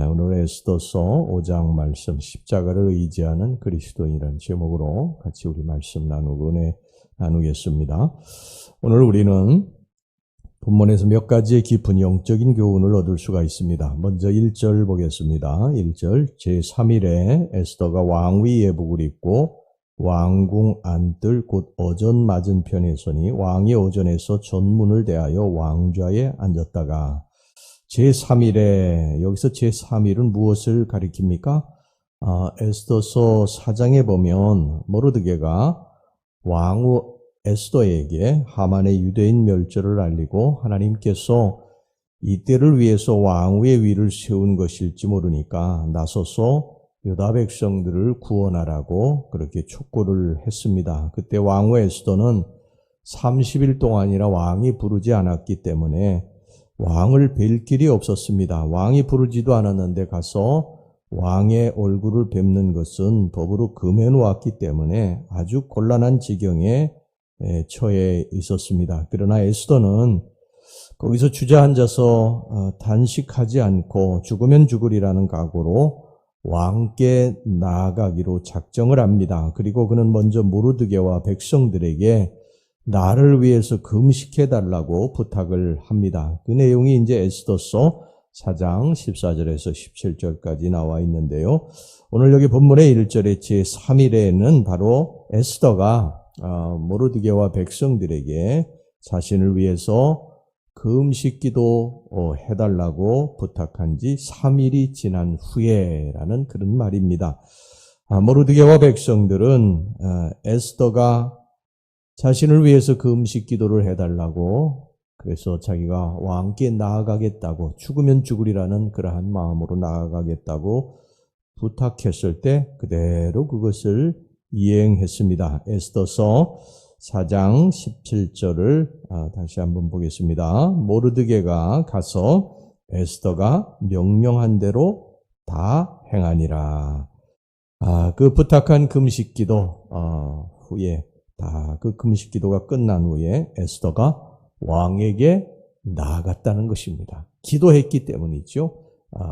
오늘 에스더서 5장 말씀 십자가를 의지하는 그리스도인이라는 제목으로 같이 우리 말씀 나누고 은혜 나누겠습니다. 오늘 우리는 본문에서 몇 가지의 깊은 영적인 교훈을 얻을 수가 있습니다. 먼저 1절 보겠습니다. 1절 제3일에 에스더가 왕위 예복을 입고 왕궁 안뜰 곧 어전 맞은편에 서니 왕이 오전에서 전문을 대하여 왕좌에 앉았다가 제3일에 여기서 제3일은 무엇을 가리킵니까? 에스더서 4장에 보면 모르드게가 왕후 에스더에게 하만의 유대인 멸절을 알리고 하나님께서 이때를 위해서 왕후의 위를 세운 것일지 모르니까 나서서 유다 백성들을 구원하라고 그렇게 촉구를 했습니다. 그때 왕후 에스더는 30일 동안이나 왕이 부르지 않았기 때문에 왕을 뵐 길이 없었습니다. 왕이 부르지도 않았는데 가서 왕의 얼굴을 뵙는 것은 법으로 금해 놓았기 때문에 아주 곤란한 지경에 처해 있었습니다. 그러나 에스더는 거기서 주저앉아서 단식하지 않고 죽으면 죽으리라는 각오로 왕께 나아가기로 작정을 합니다. 그리고 그는 먼저 모르드게와 백성들에게 나를 위해서 금식해달라고 부탁을 합니다. 그 내용이 이제 에스더서 4장 14절에서 17절까지 나와 있는데요. 오늘 여기 본문의 1절에 제3일에는 바로 에스더가 모르드게와 백성들에게 자신을 위해서 금식기도 해달라고 부탁한 지 3일이 지난 후에라는 그런 말입니다. 모르드게와 백성들은 에스더가 자신을 위해서 금식 기도를 해달라고 그래서 자기가 왕께 나아가겠다고 죽으면 죽으리라는 그러한 마음으로 나아가겠다고 부탁했을 때 그대로 그것을 이행했습니다. 에스더서 4장 17절을 다시 한번 보겠습니다. 모르드게가 가서 에스더가 명령한 대로 다 행하니라. 그 부탁한 금식 기도 후에 그 금식 기도가 끝난 후에 에스더가 왕에게 나아갔다는 것입니다. 기도했기 때문이죠.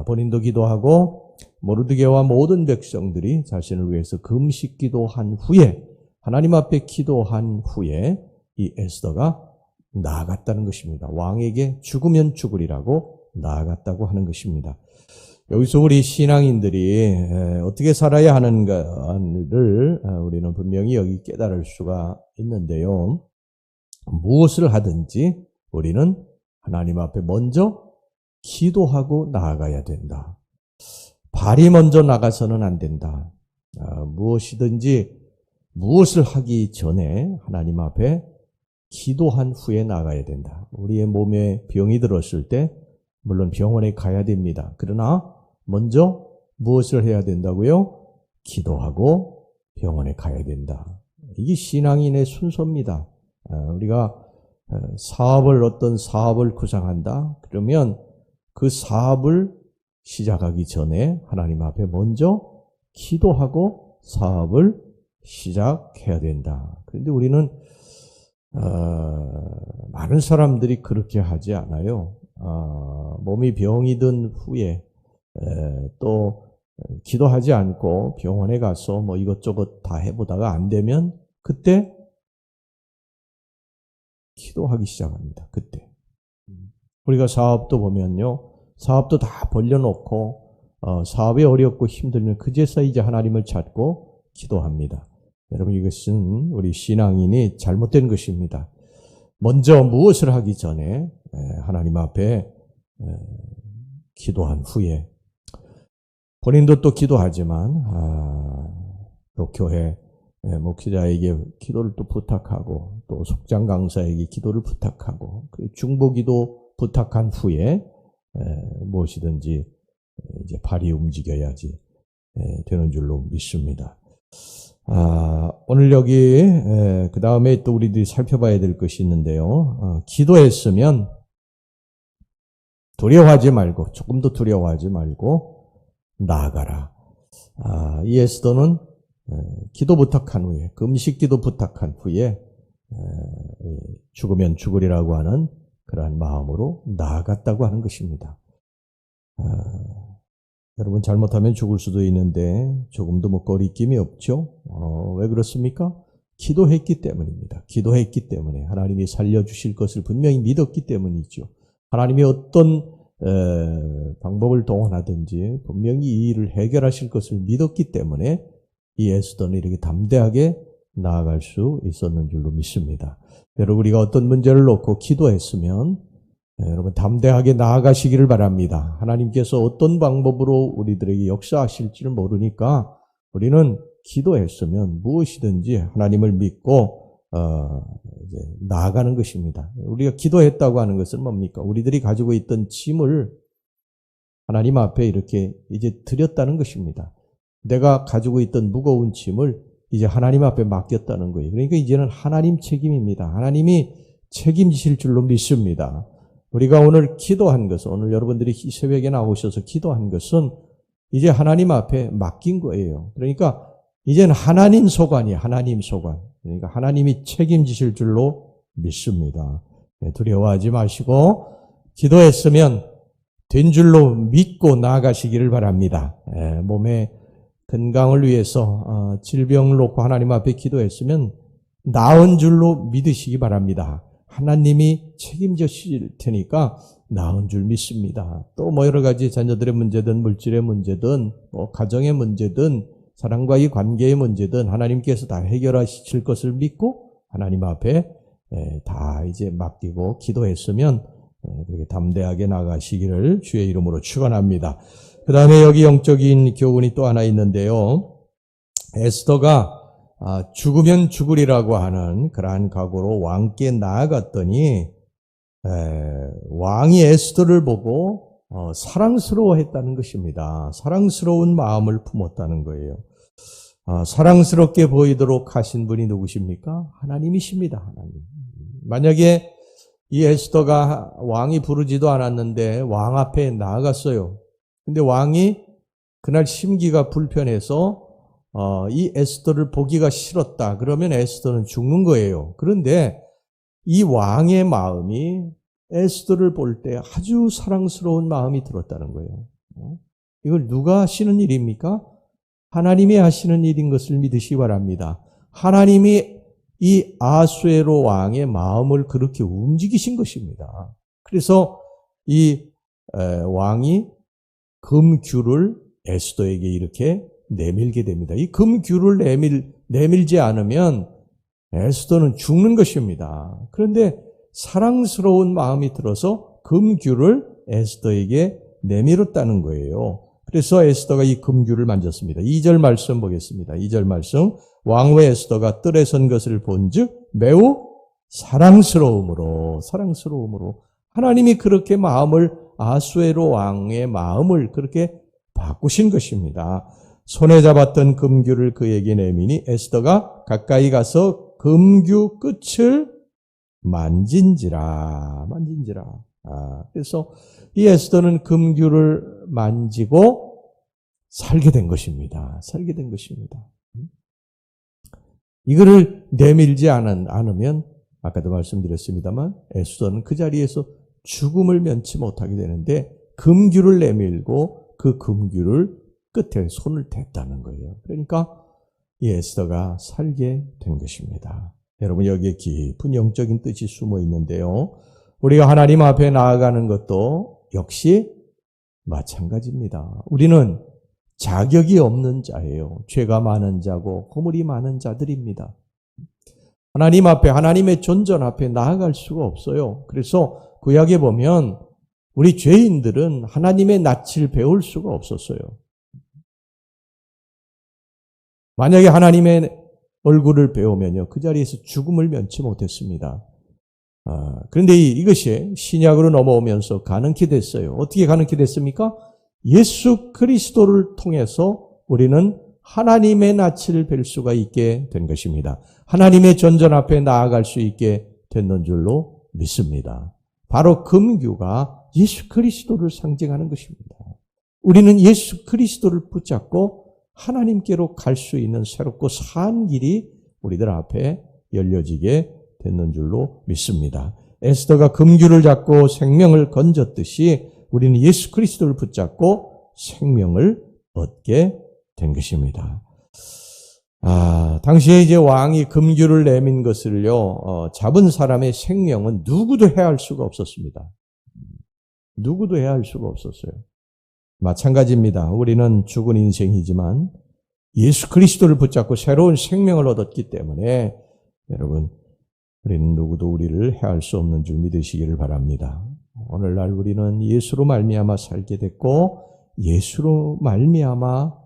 본인도 기도하고 모르드게와 모든 백성들이 자신을 위해서 금식 기도한 후에 하나님 앞에 기도한 후에 이 에스더가 나아갔다는 것입니다. 왕에게 죽으면 죽으리라고 나아갔다고 하는 것입니다. 여기서 우리 신앙인들이 어떻게 살아야 하는가를 우리는 분명히 여기 깨달을 수가 있는데요. 무엇을 하든지 우리는 하나님 앞에 먼저 기도하고 나아가야 된다. 발이 먼저 나가서는 안 된다. 무엇을 하기 전에 하나님 앞에 기도한 후에 나가야 된다. 우리의 몸에 병이 들었을 때 물론 병원에 가야 됩니다. 그러나 먼저 무엇을 해야 된다고요? 기도하고 병원에 가야 된다. 이게 신앙인의 순서입니다. 우리가 어떤 사업을 구상한다. 그러면 그 사업을 시작하기 전에 하나님 앞에 먼저 기도하고 사업을 시작해야 된다. 그런데 우리는 많은 사람들이 그렇게 하지 않아요. 몸이 병이 든 후에 또 기도하지 않고 병원에 가서 뭐 이것저것 다 해보다가 안 되면 그때 기도하기 시작합니다. 그때 우리가 사업도 보면요, 사업도 다 벌려놓고 사업이 어렵고 힘들면 그제서 이제 하나님을 찾고 기도합니다. 여러분, 이것은 우리 신앙인이 잘못된 것입니다. 먼저 무엇을 하기 전에 하나님 앞에 기도한 후에 본인도 또 기도하지만 또 교회 목회자에게 기도를 또 부탁하고 또 속장 강사에게 기도를 부탁하고 중보기도 부탁한 후에 무엇이든지 이제 발이 움직여야지 되는 줄로 믿습니다. 오늘 여기 그 다음에 또 우리들이 살펴봐야 될 것이 있는데요. 기도했으면 두려워하지 말고, 조금도 두려워하지 말고 나아가라. 이 에스더는 기도 부탁한 후에, 금식 기도 부탁한 후에 죽으면 죽으리라고 하는 그러한 마음으로 나아갔다고 하는 것입니다. 여러분 잘못하면 죽을 수도 있는데 조금도 뭐 거리낌이 없죠. 왜 그렇습니까? 기도했기 때문입니다. 기도했기 때문에 하나님이 살려주실 것을 분명히 믿었기 때문이죠. 하나님이 어떤 방법을 동원하든지 분명히 이 일을 해결하실 것을 믿었기 때문에 이 에스더는 이렇게 담대하게 나아갈 수 있었는 줄로 믿습니다. 여러분 우리가 어떤 문제를 놓고 기도했으면 여러분 담대하게 나아가시기를 바랍니다. 하나님께서 어떤 방법으로 우리들에게 역사하실지를 모르니까 우리는 기도했으면 무엇이든지 하나님을 믿고 이제 나아가는 것입니다. 우리가 기도했다고 하는 것은 뭡니까? 우리들이 가지고 있던 짐을 하나님 앞에 이렇게 이제 드렸다는 것입니다. 내가 가지고 있던 무거운 짐을 이제 하나님 앞에 맡겼다는 거예요. 그러니까 이제는 하나님 책임입니다. 하나님이 책임지실 줄로 믿습니다. 우리가 오늘 기도한 것은, 오늘 여러분들이 새벽에 나오셔서 기도한 것은 이제 하나님 앞에 맡긴 거예요. 그러니까 이제는 하나님 소관이에요. 하나님 소관. 그러니까 하나님이 책임지실 줄로 믿습니다. 두려워하지 마시고 기도했으면 된 줄로 믿고 나아가시기를 바랍니다. 몸의 건강을 위해서 질병을 놓고 하나님 앞에 기도했으면 나은 줄로 믿으시기 바랍니다. 하나님이 책임지실 테니까 나은 줄 믿습니다. 또 뭐 여러 가지 자녀들의 문제든 물질의 문제든 뭐 가정의 문제든 사랑과의 관계의 문제든 하나님께서 다 해결하실 것을 믿고 하나님 앞에 다 이제 맡기고 기도했으면 그렇게 담대하게 나가시기를 주의 이름으로 축원합니다. 그 다음에 여기 영적인 교훈이 또 하나 있는데요. 에스더가 죽으면 죽으리라고 하는 그러한 각오로 왕께 나아갔더니 왕이 에스더를 보고 사랑스러워했다는 것입니다. 사랑스러운 마음을 품었다는 거예요. 사랑스럽게 보이도록 하신 분이 누구십니까? 하나님이십니다. 하나님. 만약에 이 에스더가 왕이 부르지도 않았는데 왕 앞에 나아갔어요. 근데 왕이 그날 심기가 불편해서 이 에스더를 보기가 싫었다. 그러면 에스더는 죽는 거예요. 그런데 이 왕의 마음이 에스더를 볼 때 아주 사랑스러운 마음이 들었다는 거예요. 이걸 누가 하시는 일입니까? 하나님이 하시는 일인 것을 믿으시기 바랍니다. 하나님이 이 아수에로 왕의 마음을 그렇게 움직이신 것입니다. 그래서 이 왕이 금규를 에스더에게 이렇게 내밀게 됩니다. 이 금규를 내밀지 않으면 에스더는 죽는 것입니다. 그런데 사랑스러운 마음이 들어서 금규를 에스더에게 내밀었다는 거예요. 그래서 에스더가 이 금규를 만졌습니다. 2절 말씀 보겠습니다. 2절 말씀. 왕후 에스더가 뜰에 선 것을 본즉 매우 사랑스러움으로 하나님이 그렇게 마음을 아수에로 왕의 마음을 그렇게 바꾸신 것입니다. 손에 잡았던 금규를 그에게 내미니 에스더가 가까이 가서 금규 끝을 만진지라. 그래서 이 에스더는 금규를 만지고 살게 된 것입니다. 이거를 내밀지 않으면 아까도 말씀드렸습니다만 에스더는 그 자리에서 죽음을 면치 못하게 되는데 금규를 내밀고 그 금규를 끝에 손을 댔다는 거예요. 그러니까 이 에스더가 살게 된 것입니다. 여러분 여기에 깊은 영적인 뜻이 숨어 있는데요. 우리가 하나님 앞에 나아가는 것도 역시 마찬가지입니다. 우리는 자격이 없는 자예요. 죄가 많은 자고 허물이 많은 자들입니다. 하나님 앞에, 하나님의 존전 앞에 나아갈 수가 없어요. 그래서 구약에 보면 우리 죄인들은 하나님의 낯을 배울 수가 없었어요. 만약에 하나님의 얼굴을 배우면요, 그 자리에서 죽음을 면치 못했습니다. 그런데 이것이 신약으로 넘어오면서 가능케 됐어요. 어떻게 가능케 됐습니까? 예수 그리스도를 통해서 우리는 하나님의 낯을 뵐 수가 있게 된 것입니다. 하나님의 전전 앞에 나아갈 수 있게 됐는 줄로 믿습니다. 바로 금규가 예수 그리스도를 상징하는 것입니다. 우리는 예수 그리스도를 붙잡고 하나님께로 갈 수 있는 새롭고 산 길이 우리들 앞에 열려지게 됐는 줄로 믿습니다. 에스더가 금규를 잡고 생명을 건졌듯이 우리는 예수 그리스도를 붙잡고 생명을 얻게 된 것입니다. 당시에 이제 왕이 금규를 내민 것을요, 잡은 사람의 생명은 누구도 해할 수가 없었습니다. 누구도 해할 수가 없었어요. 마찬가지입니다. 우리는 죽은 인생이지만 예수 그리스도를 붙잡고 새로운 생명을 얻었기 때문에 여러분, 우리는 누구도 우리를 해할 수 없는 줄 믿으시기를 바랍니다. 오늘날 우리는 예수로 말미암아 살게 됐고 예수로 말미암아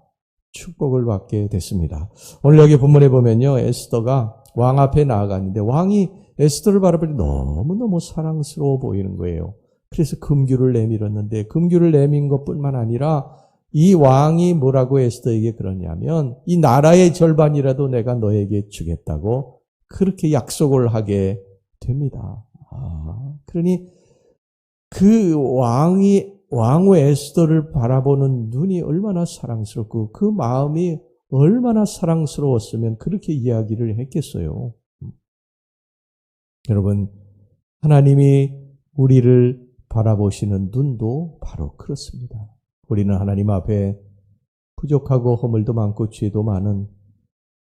축복을 받게 됐습니다. 오늘 여기 본문에 보면요, 에스더가 왕 앞에 나아갔는데 왕이 에스더를 바라보니 너무너무 사랑스러워 보이는 거예요. 그래서 금규를 내밀었는데 금규를 내민 것뿐만 아니라 이 왕이 뭐라고 에스더에게 그러냐면 이 나라의 절반이라도 내가 너에게 주겠다고 그렇게 약속을 하게 됩니다. 그러니 그 왕후 에스더를 바라보는 눈이 얼마나 사랑스럽고 그 마음이 얼마나 사랑스러웠으면 그렇게 이야기를 했겠어요. 여러분, 하나님이 우리를 바라보시는 눈도 바로 그렇습니다. 우리는 하나님 앞에 부족하고 허물도 많고 죄도 많은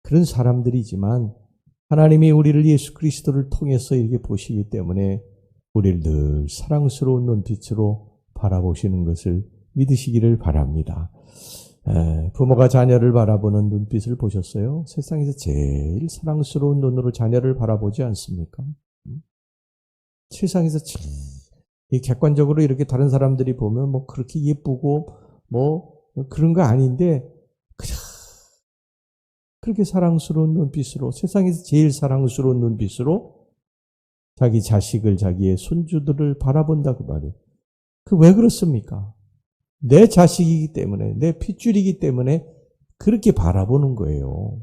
그런 사람들이지만 하나님이 우리를 예수 그리스도를 통해서 이렇게 보시기 때문에 우리를 늘 사랑스러운 눈빛으로 바라보시는 것을 믿으시기를 바랍니다. 부모가 자녀를 바라보는 눈빛을 보셨어요? 세상에서 제일 사랑스러운 눈으로 자녀를 바라보지 않습니까? 세상에서 제일 객관적으로 이렇게 다른 사람들이 보면 뭐 그렇게 예쁘고 뭐 그런 거 아닌데 그냥 그렇게 사랑스러운 눈빛으로 세상에서 제일 사랑스러운 눈빛으로 자기 자식을 자기의 손주들을 바라본다 그 말이에요. 그 왜 그렇습니까? 내 자식이기 때문에 내 핏줄이기 때문에 그렇게 바라보는 거예요.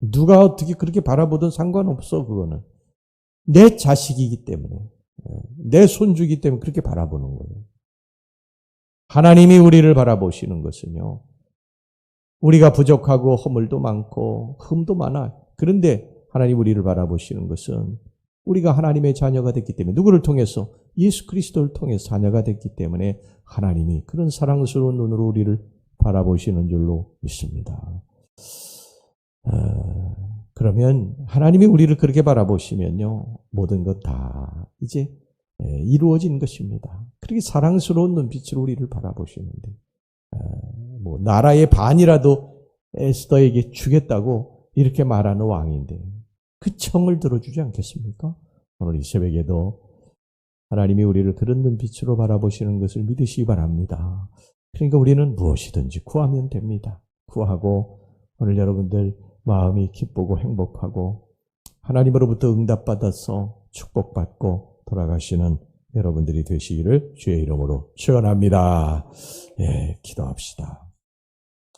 누가 어떻게 그렇게 바라보든 상관없어. 그거는 내 자식이기 때문에 내 손주이기 때문에 그렇게 바라보는 거예요. 하나님이 우리를 바라보시는 것은요, 우리가 부족하고 허물도 많고 흠도 많아. 그런데 하나님 우리를 바라보시는 것은 우리가 하나님의 자녀가 됐기 때문에 누구를 통해서? 예수 그리스도를 통해서 자녀가 됐기 때문에 하나님이 그런 사랑스러운 눈으로 우리를 바라보시는 줄로 믿습니다. 그러면 하나님이 우리를 그렇게 바라보시면요, 모든 것 다 이제 이루어진 것입니다. 그렇게 사랑스러운 눈빛으로 우리를 바라보시는데 뭐 나라의 반이라도 에스더에게 주겠다고 이렇게 말하는 왕인데 그 청을 들어주지 않겠습니까? 오늘 이 새벽에도 하나님이 우리를 그런 눈빛으로 바라보시는 것을 믿으시기 바랍니다. 그러니까 우리는 무엇이든지 구하면 됩니다. 구하고 오늘 여러분들 마음이 기쁘고 행복하고 하나님으로부터 응답받아서 축복받고 돌아가시는 여러분들이 되시기를 주의 이름으로 축원합니다. 기도합시다.